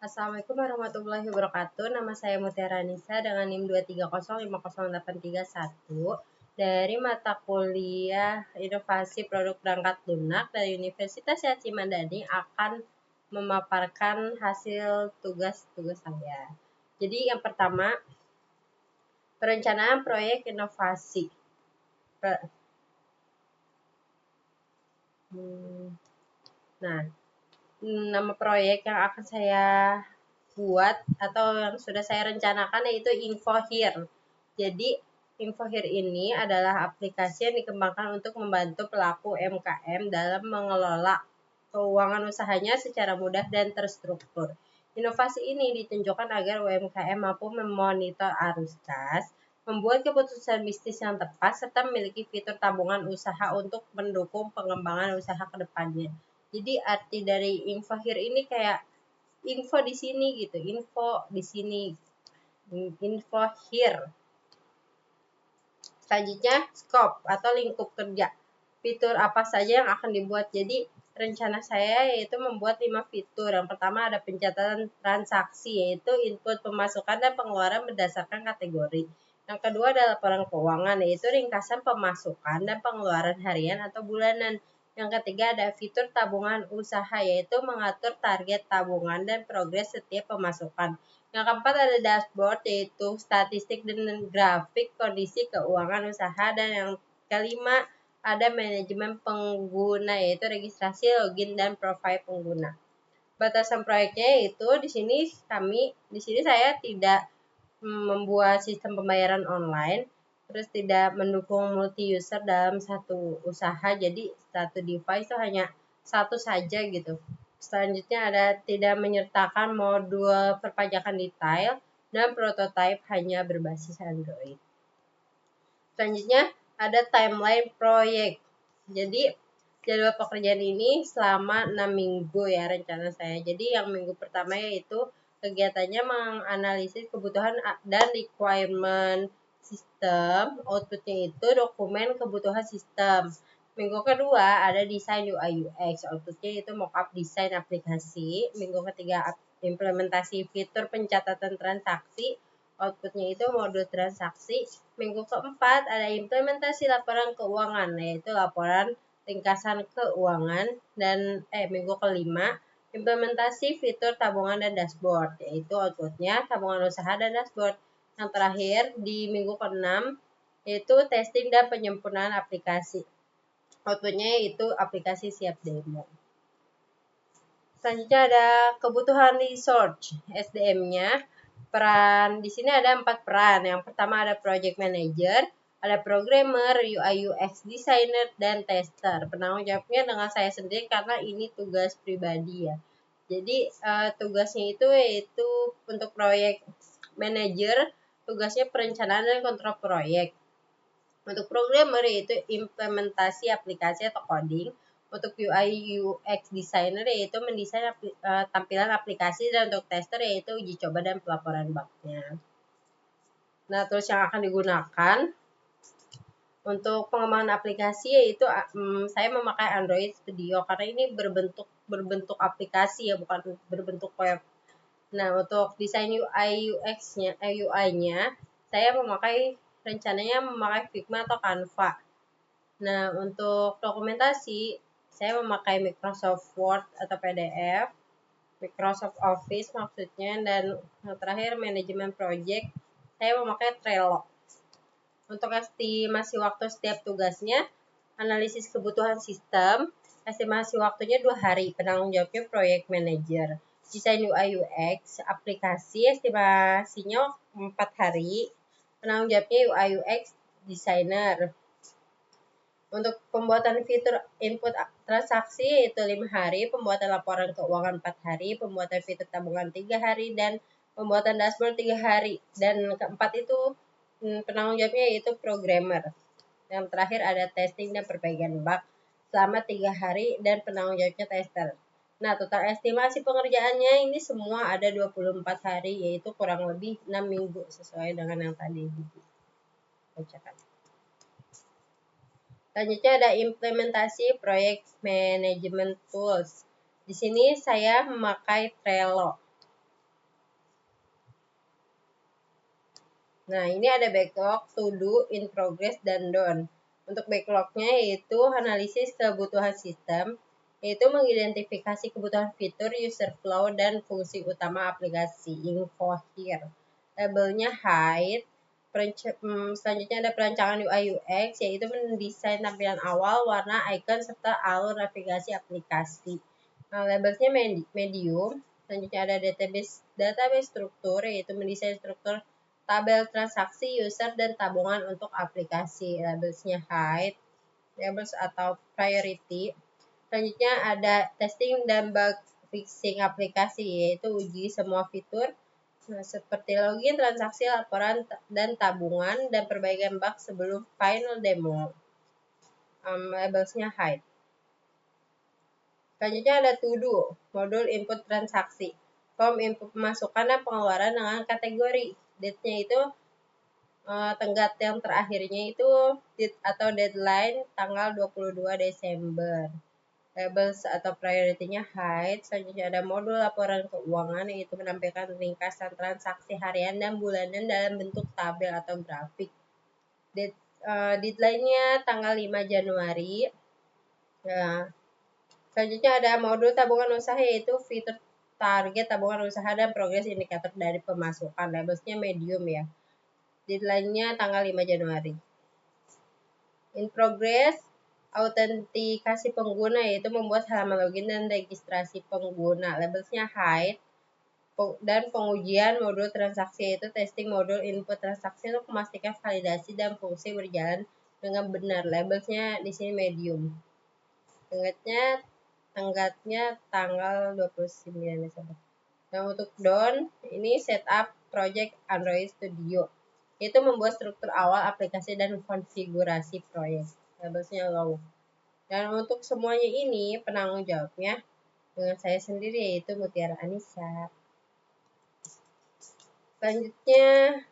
Assalamualaikum warahmatullahi wabarakatuh. Nama saya Mutiara Nisa dengan NIM 2305081 dari mata kuliah Inovasi Produk Perangkat Lunak dari Universitas Syed Cimandani akan memaparkan hasil tugas-tugas saya. Jadi yang pertama, perencanaan proyek inovasi. Nah, nama proyek yang akan saya buat atau yang sudah saya rencanakan yaitu InfoHere. Jadi InfoHere ini adalah aplikasi yang dikembangkan untuk membantu pelaku UMKM dalam mengelola keuangan usahanya secara mudah dan terstruktur. Inovasi ini ditunjukkan agar UMKM mampu memonitor arus kas, membuat keputusan bisnis yang tepat, serta memiliki fitur tabungan usaha untuk mendukung pengembangan usaha ke depannya. Jadi arti dari InfoHere ini kayak info di sini gitu, info di sini, info here. Selanjutnya scope atau lingkup kerja, fitur apa saja yang akan dibuat. Jadi rencana saya yaitu membuat 5 fitur. Yang pertama ada pencatatan transaksi, yaitu input pemasukan dan pengeluaran berdasarkan kategori. Yang kedua adalah laporan keuangan, yaitu ringkasan pemasukan dan pengeluaran harian atau bulanan. Yang ketiga ada fitur tabungan usaha, yaitu mengatur target tabungan dan progres setiap pemasukan. Yang keempat ada dashboard, yaitu statistik dan grafik kondisi keuangan usaha. Dan yang kelima ada manajemen pengguna, yaitu registrasi, login, dan profil pengguna. Batasan proyeknya yaitu di sini saya tidak membuat sistem pembayaran online, terus tidak mendukung multi user dalam satu usaha, jadi satu device itu hanya satu saja gitu. Selanjutnya ada tidak menyertakan modul perpajakan detail dan prototipe hanya berbasis Android. Selanjutnya ada timeline proyek. Jadi jadwal pekerjaan ini selama 6 minggu ya rencana saya. Jadi yang minggu pertama yaitu kegiatannya menganalisis kebutuhan dan requirement sistem. Outputnya itu dokumen kebutuhan sistem. Minggu kedua ada desain UI UX. Outputnya itu mockup desain aplikasi. Minggu ketiga implementasi fitur pencatatan transaksi. Outputnya itu modul transaksi. Minggu keempat ada implementasi laporan keuangan, yaitu laporan ringkasan keuangan. Dan minggu kelima implementasi fitur tabungan dan dashboard, yaitu outputnya tabungan usaha dan dashboard. Yang terakhir di minggu ke-6 yaitu testing dan penyempurnaan aplikasi. Outputnya yaitu aplikasi siap demo. Selanjutnya ada kebutuhan research SDM-nya. Peran di sini ada 4 peran. Yang pertama ada project manager, ada programmer, UI UX designer, dan tester. Penanggung jawabnya dengan saya sendiri karena ini tugas pribadi ya. Jadi tugasnya itu yaitu untuk project manager, tugasnya perencanaan dan kontrol proyek. Untuk programmer yaitu implementasi aplikasi atau coding. Untuk UI UX designer yaitu mendesain tampilan aplikasi, dan untuk tester yaitu uji coba dan pelaporan bugnya. Nah, tools yang akan digunakan untuk pengembangan aplikasi yaitu saya memakai Android Studio karena ini berbentuk aplikasi ya, bukan berbentuk web. Nah, untuk desain UI UX-nya UI-nya saya rencananya memakai Figma atau Canva. Nah, untuk dokumentasi saya memakai Microsoft Word atau PDF, Microsoft Office maksudnya, dan yang terakhir manajemen project saya memakai Trello. Untuk estimasi waktu setiap tugasnya, analisis kebutuhan sistem, estimasi waktunya 2 hari, penanggung jawabnya project manager. Desain UI UX aplikasi, estimasinya 4 hari, penanggung jawabnya UI UX designer. Untuk pembuatan fitur input transaksi yaitu 5 hari, pembuatan laporan keuangan 4 hari, pembuatan fitur tabungan 3 hari, dan pembuatan dashboard 3 hari. Dan keempat itu penanggung jawabnya yaitu programmer. Yang terakhir ada testing dan perbaikan bug selama 3 hari dan penanggung jawabnya tester. Nah, total estimasi pengerjaannya ini semua ada 24 hari, yaitu kurang lebih 6 minggu sesuai dengan yang tadi dibacakan. Selanjutnya ada implementasi project management tools. Di sini saya memakai Trello. Nah, ini ada backlog, to do, in progress, dan done. Untuk backlognya yaitu analisis kebutuhan sistem, yaitu mengidentifikasi kebutuhan fitur, user flow, dan fungsi utama aplikasi. Info here. Labelnya hide. Selanjutnya ada perancangan UI UX, yaitu mendesain tampilan awal, warna, icon, serta alur navigasi aplikasi. Nah, labelnya medium. Selanjutnya ada database struktur, yaitu mendesain struktur tabel transaksi, user, dan tabungan untuk aplikasi. Labelsnya height, labels atau priority. Selanjutnya ada testing dan bug fixing aplikasi, yaitu uji semua fitur seperti login, transaksi, laporan, dan tabungan, dan perbaikan bug sebelum final demo. Labelsnya height. Selanjutnya ada to do, modul input transaksi. Form input pemasukan dan pengeluaran dengan kategori. Date-nya itu tenggat yang terakhirnya itu atau deadline tanggal 22 Desember. Labels atau priority-nya height. Selanjutnya ada modul laporan keuangan, yaitu menampilkan ringkasan transaksi harian dan bulanan dalam bentuk tabel atau grafik. Deadline-nya tanggal 5 Januari. Nah, selanjutnya ada modul tabungan usaha, yaitu fitur target tabungan usaha dan progres indikator dari pemasukan. Labelsnya medium ya. Deadline-nya tanggal 5 Januari. In progress, autentikasi pengguna, yaitu membuat halaman login dan registrasi pengguna. Labelsnya hide. Dan pengujian modul transaksi, yaitu testing modul input transaksi untuk memastikan validasi dan fungsi berjalan dengan benar. Labelsnya di sini medium. Tenggatnya tanggal 29 Desember. Nah, untuk done, ini setup project Android Studio. Itu membuat struktur awal aplikasi dan konfigurasi proyek. Labelsnya low. Dan untuk semuanya ini penanggung jawabnya dengan saya sendiri, yaitu Mutiara Anissa. Selanjutnya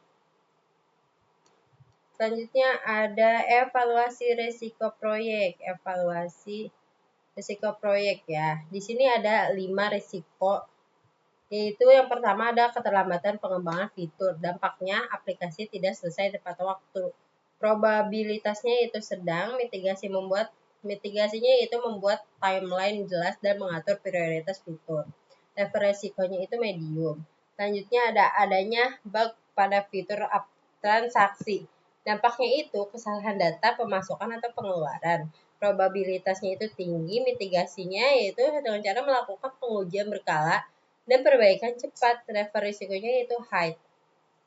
ada evaluasi resiko proyek. Evaluasi risiko proyek ya. Di sini ada 5 risiko, yaitu yang pertama ada keterlambatan pengembangan fitur. Dampaknya aplikasi tidak selesai tepat waktu. Probabilitasnya itu sedang. Mitigasinya itu membuat timeline jelas dan mengatur prioritas fitur. Level resikonya itu medium. Selanjutnya ada adanya bug pada fitur transaksi. Dampaknya itu kesalahan data, pemasukan atau pengeluaran. Probabilitasnya itu tinggi. Mitigasinya yaitu dengan cara melakukan pengujian berkala dan perbaikan cepat. Level risikonya itu high.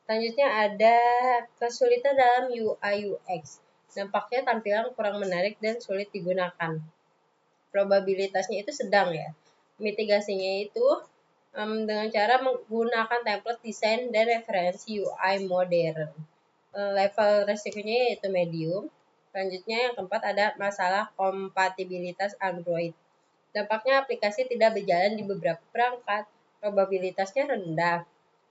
Selanjutnya ada kesulitan dalam UI UX. Dampaknya tampilan kurang menarik dan sulit digunakan. Probabilitasnya itu sedang ya. Mitigasinya itu dengan cara menggunakan template desain dan referensi UI modern. Level resikonya yaitu medium. Selanjutnya yang keempat ada masalah kompatibilitas Android. Dampaknya aplikasi tidak berjalan di beberapa perangkat. Probabilitasnya rendah.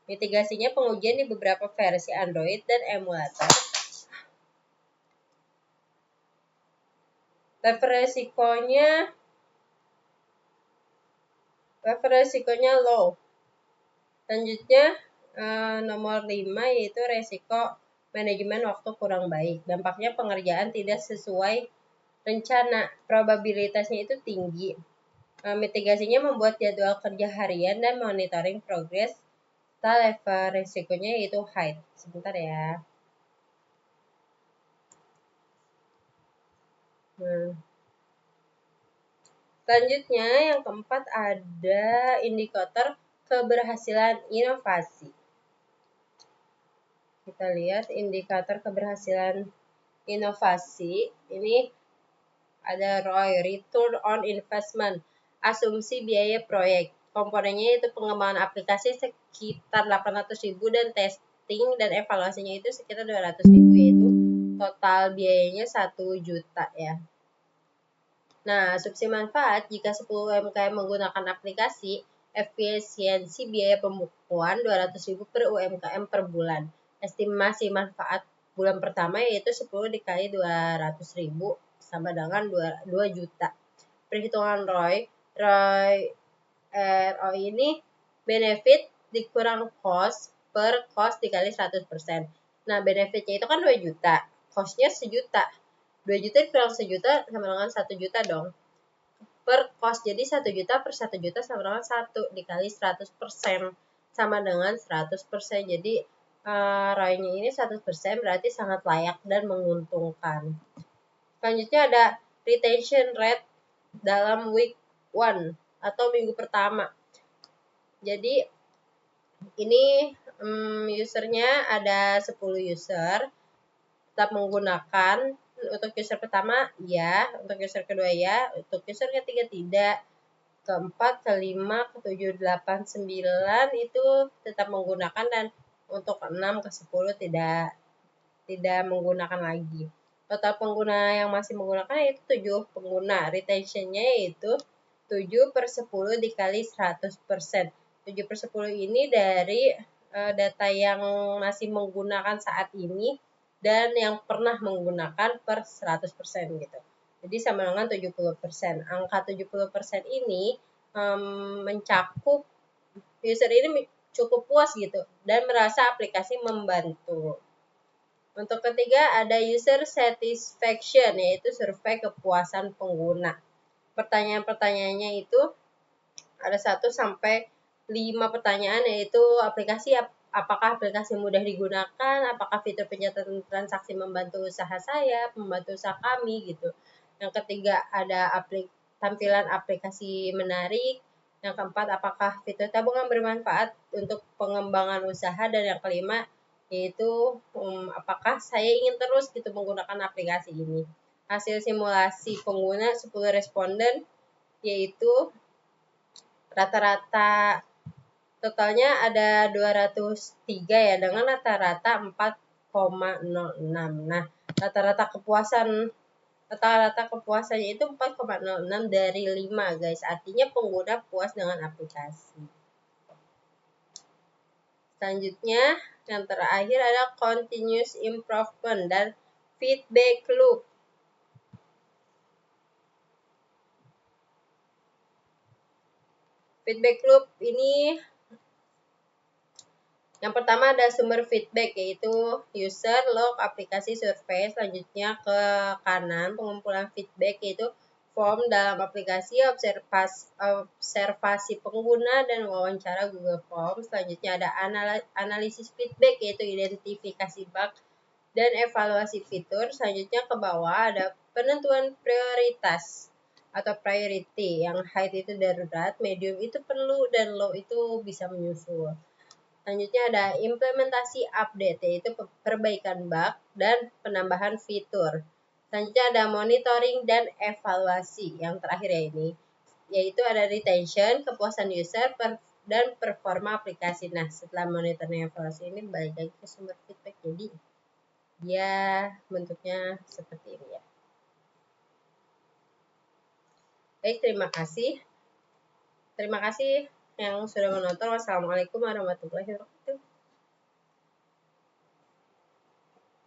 Mitigasinya pengujian di beberapa versi Android dan emulator. Level resikonya low. Selanjutnya nomor 5 yaitu resiko manajemen waktu kurang baik. Dampaknya pengerjaan tidak sesuai rencana. Probabilitasnya itu tinggi. Mitigasinya membuat jadwal kerja harian dan monitoring progres. Level resikonya yaitu high. Sebentar ya. Selanjutnya yang keempat ada indikator keberhasilan inovasi. Kita lihat indikator keberhasilan inovasi. Ini ada ROI, Return on Investment, asumsi biaya proyek. Komponennya itu pengembangan aplikasi sekitar 800.000 dan testing dan evaluasinya itu sekitar 200.000, yaitu total biayanya 1 juta ya. Nah, asumsi manfaat jika 10 UMKM menggunakan aplikasi, efisiensi biaya pembukuan 200.000 per UMKM per bulan. Estimasi manfaat bulan pertama yaitu 10 dikali 200.000 sama dengan 2 juta. Perhitungan ROI ini benefit dikurang cost per cost dikali 100%. Nah, benefitnya itu kan 2 juta, cost-nya 1 juta. 2 juta kurang 1 juta sama dengan 1 juta dong. Per cost, jadi 1 juta per 1 juta sama dengan 1 dikali 100%, sama dengan 100%. Jadi ROI-nya ini 100% berarti sangat layak dan menguntungkan. Selanjutnya ada retention rate dalam week 1 atau minggu pertama. Jadi ini usernya ada 10 user, tetap menggunakan. Untuk user pertama ya, untuk user kedua ya, untuk user ketiga tidak, keempat, kelima, ketujuh, 8, 9 itu tetap menggunakan, dan untuk 6 ke 10 tidak menggunakan lagi. Total pengguna yang masih menggunakan yaitu 7 pengguna. Retentionnya yaitu 7 per 10 dikali 100%. 7 per 10 ini dari data yang masih menggunakan saat ini dan yang pernah menggunakan per 100% gitu. Jadi sama dengan 70%. Angka 70% ini mencakup user ini cukup puas gitu dan merasa aplikasi membantu. Untuk ketiga ada user satisfaction, yaitu survei kepuasan pengguna. Pertanyaan-pertanyaannya itu ada 1 sampai 5 pertanyaan, yaitu apakah aplikasi mudah digunakan, apakah fitur pencatatan transaksi membantu usaha saya, membantu usaha kami gitu. Yang ketiga ada tampilan aplikasi menarik. Yang keempat, apakah fitur tabungan bermanfaat untuk pengembangan usaha, dan yang kelima yaitu apakah saya ingin terus gitu menggunakan aplikasi ini. Hasil simulasi pengguna 10 responden, yaitu rata-rata totalnya ada 203 ya, dengan rata-rata 4,06. Nah, rata-rata kepuasannya itu 4,06 dari 5 guys. Artinya pengguna puas dengan aplikasi. Selanjutnya, yang terakhir ada continuous improvement dan feedback loop. Feedback loop ini yang pertama ada sumber feedback, yaitu user, log, aplikasi, survei. Selanjutnya ke kanan pengumpulan feedback, yaitu form dalam aplikasi, observasi pengguna, dan wawancara Google Form. Selanjutnya ada analisis feedback, yaitu identifikasi bug dan evaluasi fitur. Selanjutnya ke bawah ada penentuan prioritas atau priority, yang high itu darurat, medium itu perlu, dan low itu bisa menyusul. Selanjutnya ada implementasi update, yaitu perbaikan bug dan penambahan fitur. Selanjutnya ada monitoring dan evaluasi. Yang terakhir ya ini, yaitu ada retention, kepuasan user, dan performa aplikasi. Nah, setelah monitoring dan evaluasi ini balik lagi ke sumber feedback. Jadi dia bentuknya seperti ini ya. Baik, terima kasih. Terima kasih yang sudah menonton. Wassalamualaikum warahmatullahi wabarakatuh.